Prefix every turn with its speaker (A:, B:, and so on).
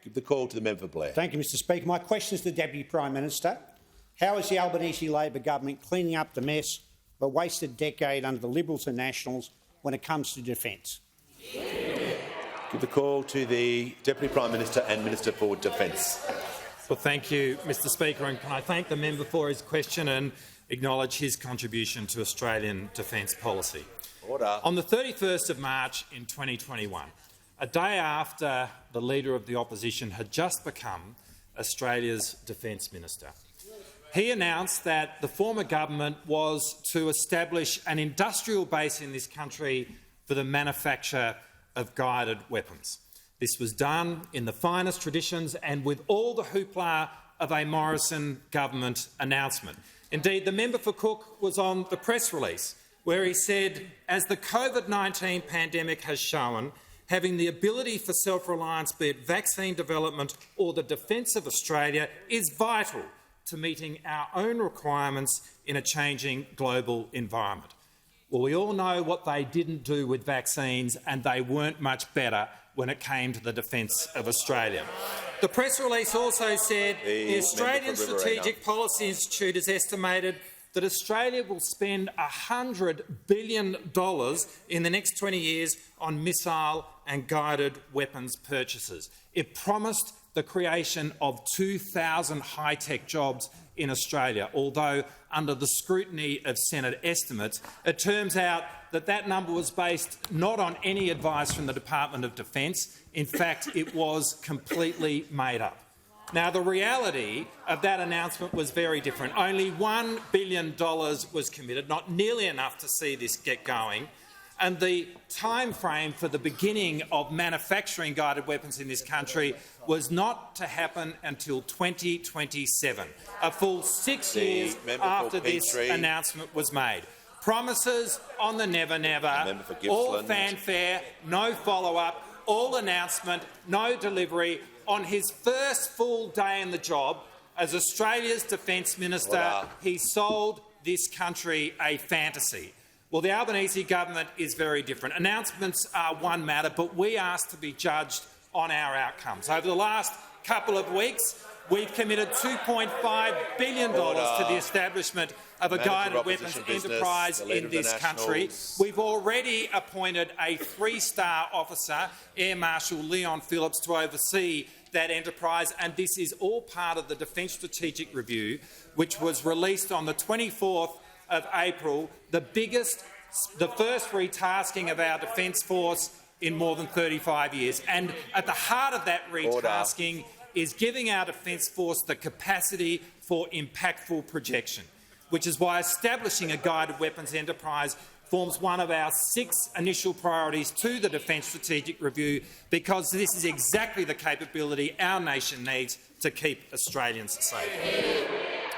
A: Give the call to the member for Blair.
B: Thank you, Mr Speaker. My question is to the Deputy Prime Minister. How is the Albanese Labor government cleaning up the mess of a wasted decade under the Liberals and Nationals when it comes to defence?
A: Give the call to the Deputy Prime Minister and Minister for Defence.
C: Well, thank you, Mr Speaker, and can I thank the member for his question and acknowledge his contribution to Australian defence policy.
A: Order.
C: On the 31st of March in 2021, a day after the Leader of the Opposition had just become Australia's Defence Minister, he announced that the former government was to establish an industrial base in this country for the manufacture of guided weapons. This was done in the finest traditions and with all the hoopla of a Morrison government announcement. Indeed, the member for Cook was on the press release where he said, as the COVID-19 pandemic has shown, having the ability for self-reliance, be it vaccine development or the defence of Australia, is vital to meeting our own requirements in a changing global environment. Well, we all know what they didn't do with vaccines, and they weren't much better when it came to the defence of Australia. The press release also said the Australian Strategic Policy Institute has estimated that Australia will spend $100 billion in the next 20 years on missile and guided weapons purchases. It promised the creation of 2,000 high-tech jobs in Australia, although under the scrutiny of Senate estimates, it turns out that that number was based not on any advice from the Department of Defence. In fact, it was completely made up. Now, the reality of that announcement was very different. Only $1 billion was committed, not nearly enough to see this get going, and the time frame for the beginning of manufacturing guided weapons in this country was not to happen until 2027, a full 6 years after this announcement was made. Promises on the never-never, all fanfare, no follow-up, all announcement, no delivery. On his first full day in the job as Australia's Defence Minister, he sold this country a fantasy. Well, the Albanese government is very different. Announcements are one matter, but we ask to be judged on our outcomes. Over the last couple of weeks, we've committed $2.5 billion to the establishment of a guided weapons enterprise in this country. We've already appointed a 3-star officer, Air Marshal Leon Phillips, to oversee that enterprise, and this is all part of the Defence Strategic Review, which was released on the 24th of April, the first retasking of our Defence Force in more than 35 years. And at the heart of that retasking is giving our Defence Force the capacity for impactful projection, which is why establishing a guided weapons enterprise forms one of our 6 initial priorities to the Defence Strategic Review, because this is exactly the capability our nation needs to keep Australians safe.